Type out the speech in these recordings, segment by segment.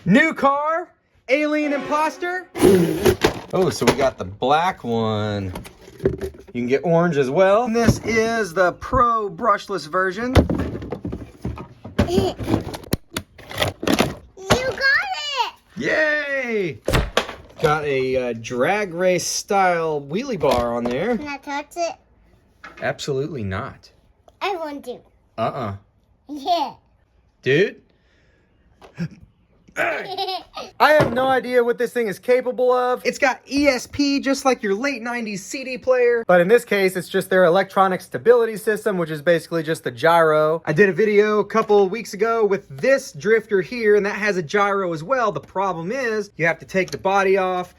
New car, alien imposter. Oh, so we got the black one. You can get orange as well. And this is the Pro brushless version. You got it! Yay! Got a drag race style wheelie bar on there. Can I touch it? Absolutely not. I want to. Yeah. Dude. I have no idea what this thing is capable of. It's got ESP just like your late 90s CD player. But in this case, it's just their electronic stability system, which is basically just the gyro. I did a video a couple of weeks ago with this drifter here, and that has a gyro as well. The problem is you have to take the body off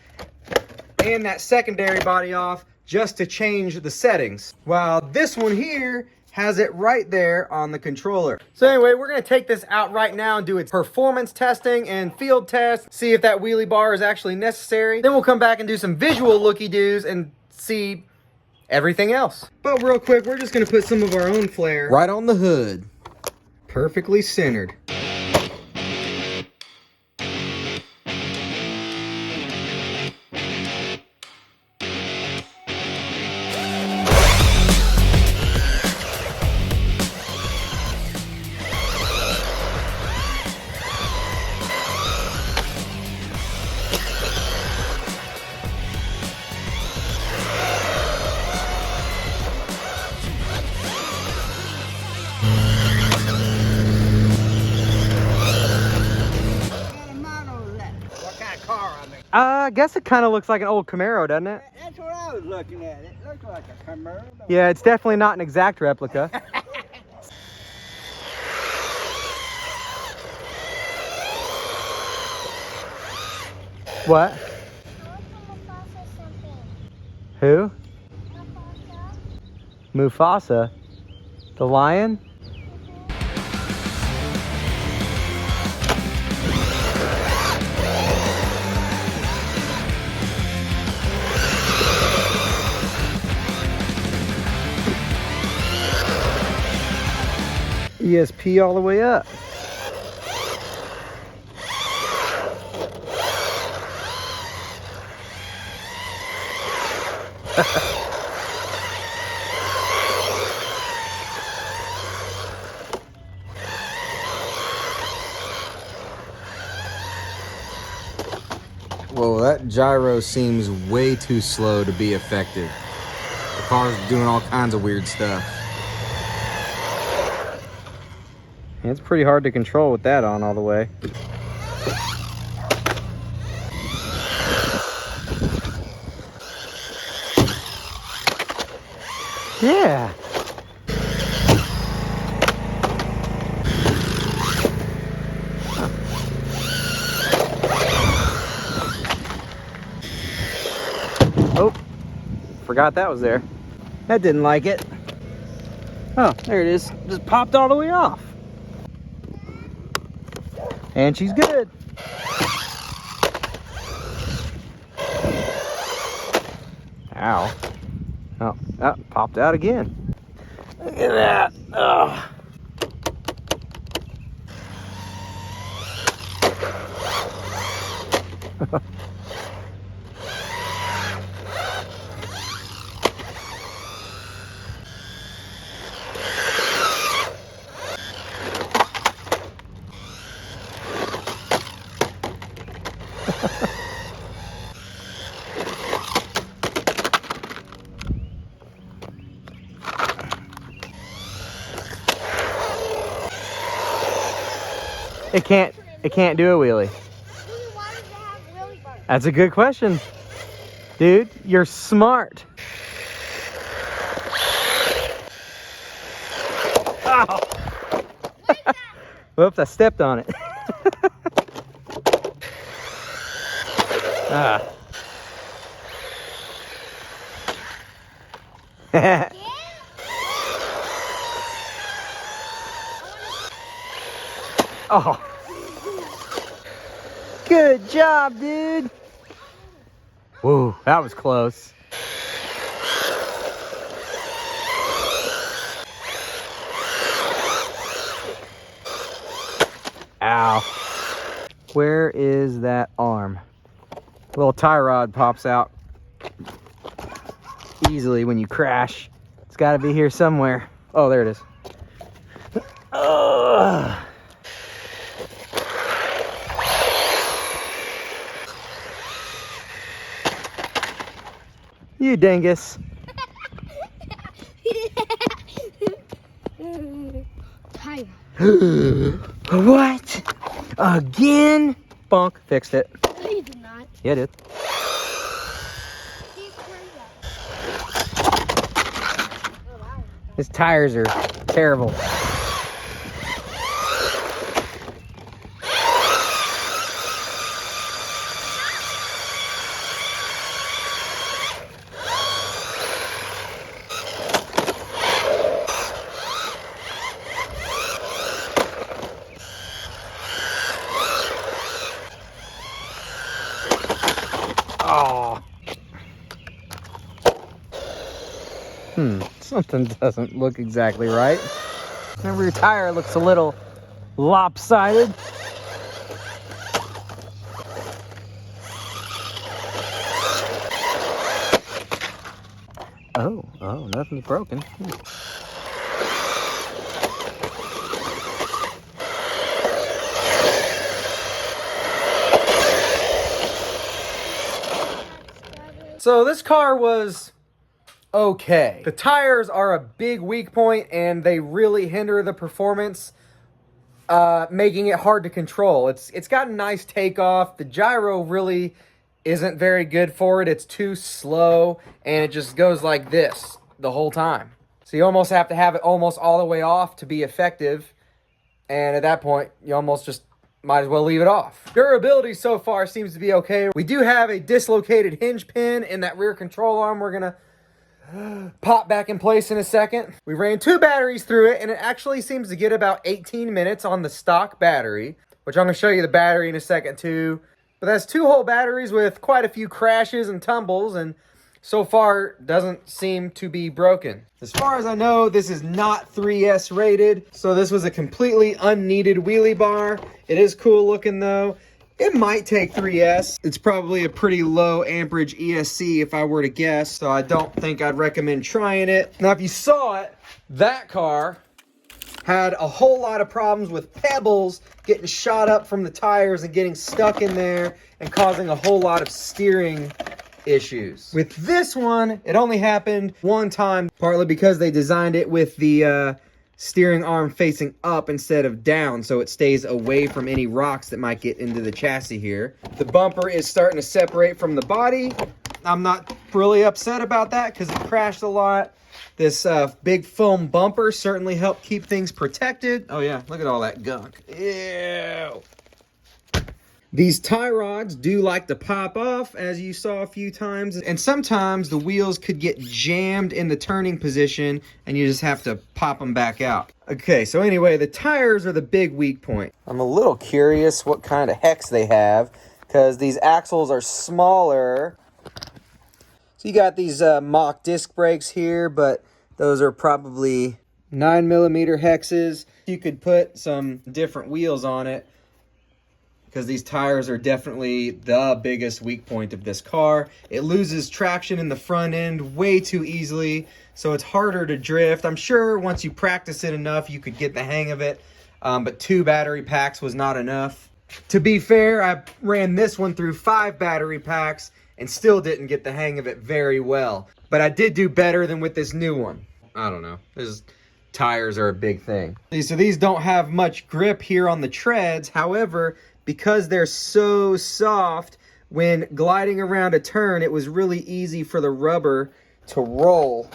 and that secondary body off just to change the settings. While this one here has it right there on the controller. So anyway, we're gonna take this out right now and do its performance testing and field test, see if that wheelie bar is actually necessary. Then we'll come back and do some visual looky-doos and see everything else. But real quick, we're just gonna put some of our own flair right on the hood. Perfectly centered. I guess it kind of looks like an old Camaro, doesn't it? That's what I was looking at. It looks like a Camaro. Yeah, it's definitely not an exact replica. What? Who? Mufasa? The lion? ESP all the way up. Whoa, that gyro seems way too slow to be effective. The car's doing all kinds of weird stuff. It's pretty hard to control with that on all the way. Yeah. Oh, forgot that was there. That didn't like it. Oh, there it is. Just popped all the way off. And she's good. Ow. Oh, popped out again. Look at that. Oh. It can't do a wheelie. That's a good question. Dude, you're smart. Oh. Whoops, I stepped on it. Ah. Oh. Good job, dude. Whoa, that was close. Ow. Where is that arm? Little tie rod pops out easily when you crash. It's got to be here somewhere. Oh, there it is. Ugh. You dingus. Tire. What? Again? Bonk. Fixed it. No, you did not. Yeah, I did. His tires are terrible. Oh. Something doesn't look exactly right. The rear tire looks a little lopsided. Oh, nothing's broken. So this car was okay. The tires are a big weak point and they really hinder the performance, making it hard to control. It's got a nice takeoff. The gyro really isn't very good for it. It's too slow and it just goes like this the whole time. So you almost have to have it almost all the way off to be effective. And at that point, you almost just might as well leave it off. Durability so far seems to be okay. We do have a dislocated hinge pin in that rear control arm. We're gonna pop back in place in a second. We ran 2 batteries through it and it actually seems to get about 18 minutes on the stock battery, which I'm gonna show you the battery in a second too. But that's 2 whole batteries with quite a few crashes and tumbles, and so far doesn't seem to be broken. As far as I know, this is not 3S rated, so this was a completely unneeded wheelie bar. It is cool looking though. It might take 3S. It's probably a pretty low amperage ESC if I were to guess, so I don't think I'd recommend trying it. Now, if you saw it, that car had a whole lot of problems with pebbles getting shot up from the tires and getting stuck in there and causing a whole lot of steering issues. With this one, it only happened one time, partly because they designed it with the steering arm facing up instead of down, so it stays away from any rocks that might get into the chassis here. The bumper is starting to separate from the body. I'm not really upset about that because it crashed a lot. This big foam bumper certainly helped keep things protected. Oh yeah, look at all that gunk. Ew. These tie rods do like to pop off, as you saw a few times, and sometimes the wheels could get jammed in the turning position and you just have to pop them back out. Okay, so anyway, the tires are the big weak point. I'm a little curious what kind of hex they have, because these axles are smaller. So you got these mock disc brakes here, but those are probably 9mm hexes. You could put some different wheels on it, because these tires are definitely the biggest weak point of this car. It loses traction in the front end way too easily, so it's harder to drift. I'm sure once you practice it enough, you could get the hang of it, but 2 battery packs was not enough. To be fair, I ran this one through 5 battery packs and still didn't get the hang of it very well. But I did do better than with this new one. I don't know. Tires are a big thing. So these don't have much grip here on the treads. However, because they're so soft, when gliding around a turn, it was really easy for the rubber to roll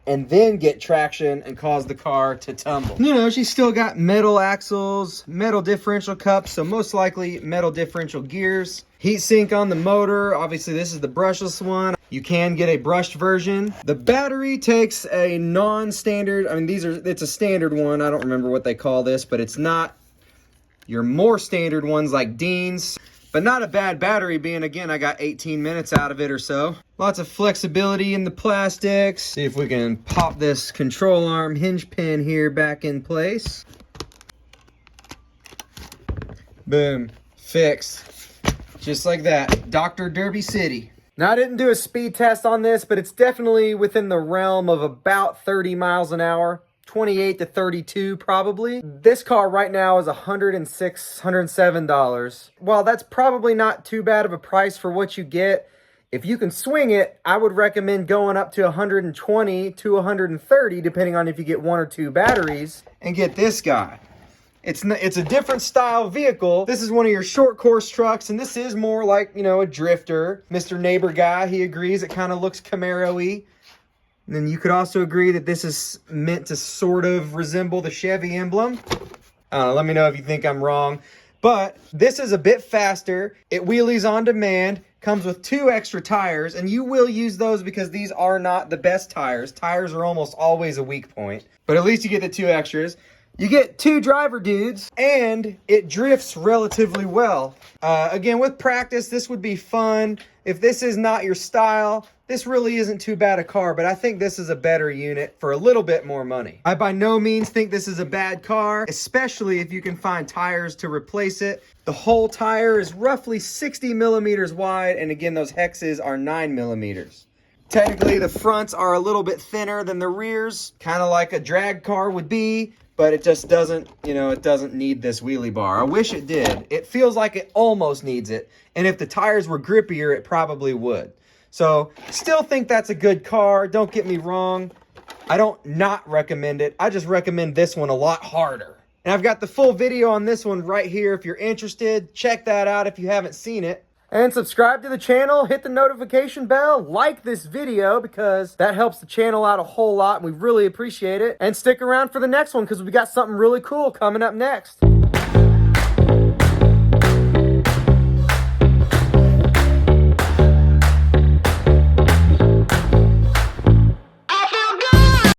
and then get traction and cause the car to tumble. You know, she's still got metal axles, metal differential cups, so most likely metal differential gears. Heat sink on the motor. Obviously, this is the brushless one. You can get a brushed version. The battery takes a non-standard, it's a standard one. I don't remember what they call this, but it's not your more standard ones like Dean's, but not a bad battery, being, again, I got 18 minutes out of it or so. Lots of flexibility in the plastics. See if we can pop this control arm hinge pin here back in place. Boom. Fixed. Just like that. Dr. Derby City. Now, I didn't do a speed test on this, but it's definitely within the realm of about 30 miles an hour. 28 to 32 probably. This car right now is $106, $107. While that's probably not too bad of a price for what you get, if you can swing it, I would recommend going up to 120 to 130, depending on if you get 1 or 2 batteries, and get this guy. It's a different style vehicle. This is one of your short course trucks, and this is more like, you know, a drifter. Mr. Neighbor Guy, he agrees it kind of looks Camaro-y. And then you could also agree that this is meant to sort of resemble the Chevy emblem. Let me know if you think I'm wrong. But this is a bit faster. It wheelies on demand, comes with 2 extra tires, and you will use those because these are not the best tires. Tires are almost always a weak point, but at least you get the 2 extras. You get 2 driver dudes, and it drifts relatively well. Again, with practice, this would be fun. If this is not your style, this really isn't too bad a car, but I think this is a better unit for a little bit more money. I by no means think this is a bad car, especially if you can find tires to replace it. The whole tire is roughly 60 millimeters wide, and again, those hexes are 9 millimeters. Technically, the fronts are a little bit thinner than the rears, kind of like a drag car would be, but it just doesn't, you know, it doesn't need this wheelie bar. I wish it did. It feels like it almost needs it, and if the tires were grippier, it probably would. So, still think that's a good car. Don't get me wrong. I don't not recommend it. I just recommend this one a lot harder. And I've got the full video on this one right here. If you're interested, check that out if you haven't seen it. And subscribe to the channel, hit the notification bell, like this video because that helps the channel out a whole lot and we really appreciate it. And stick around for the next one because we got something really cool coming up next.